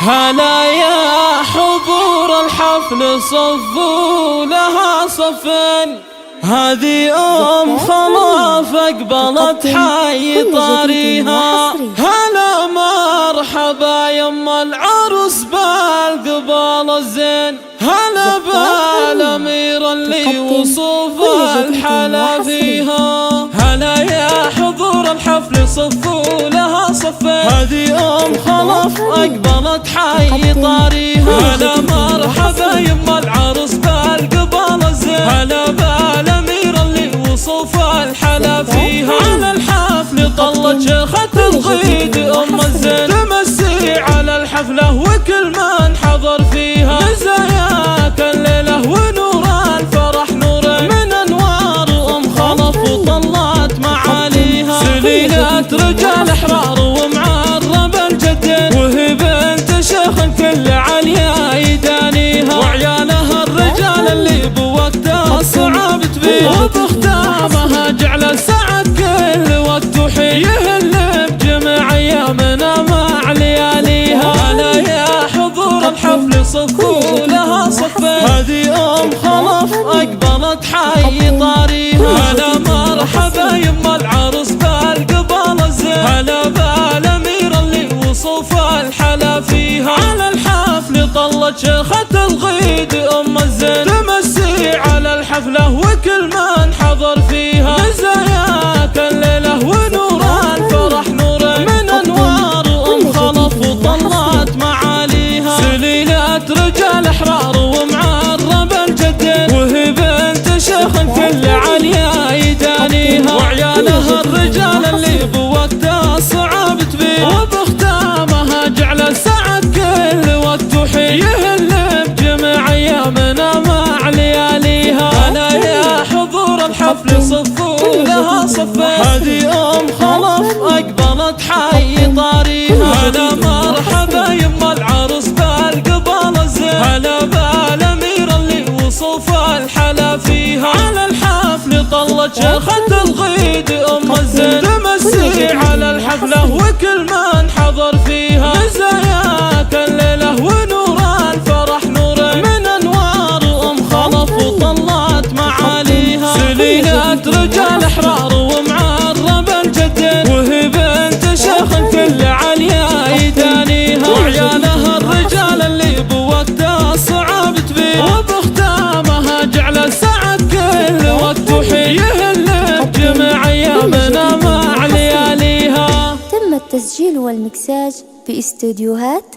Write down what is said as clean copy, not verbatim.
هلا يا حضور الحفل صفوا لها صفين، هذه خلاف أقبلت حي طاريها. هلا مرحبا يما العروس بالقبال الزين، هلا بالأمير اللي وصوف الحلا فيها. هلا يا حضور الحفل صفوا لها صفين، هذه خلاف أقبلت حي طاريها. هلا مرحبا يما العروس بالقبال الزين، هلا بالأمير اللي وصوف الحلا فيها. على الحفل طلت شيخة الغيد الزين، تمسي على الحفلة وكل من حضر فيها. مزاياك الليلة ونور الفرح نورين، من أنوار خلف وطلت معاليها. سليلة رجال أحرار ومعرب الجدين، وهي بنت شيخ كل عليا يدانيها. وعيالها الرجال اللي بوقتها الصعب تبيها، وبختامها جعل السعد كل وقت وحين، يهل بجميع أيامنا مع لياليها. هلا يا حضور الحفل صفوا لها صفين، هذه خلف أقبلت حي طاريها. هلا مرحبا يما العروس بالقبال الزين، هلا بالأمير اللي وصوف الحلا فيها. على الحفل طلت شيخة الغيد الزين، تمسي على الحفلة وكل من حضر فيها. مزاياك الليلة ونور الفرح نورين، من أنوار خلف وطلت معاليها. سليلة رجال أحرار ومعرب الجدين، وهي بنت شيخ كل عليا يدانيها. وعيالها الرجال اللي بوقتها الصعب تبيها، وبختامها جعل السعد كل وقت وحين، يهل بجميع أيامنا مع لياليها. هلا يا حضور الحفل صفوا لها صفين، هذه خلف أقبلت حي طاريها. هلا مرحبا يما العروس بالقبال الزين، هلا بالأمير اللي وصوف الحلا فيها. على الحفل طلت شيخة الغيد الزين، تمسي على الحفلة وكل من حضر فيها. مزاياك الليلة ونور الفرح نورين، من أنوار خلف وطلت معاليها. سليلة رجال أحرار ومعرب الجدين، وهي بنت شيخ كل عليا يدانيها. وعيالها الرجال اللي بوقتها الصعب تبيها، وبختامها جعل السعد كل وقت وحين، يهل بجميع أيامنا مع لياليها. تم التسجيل والمكساج في استوديوهات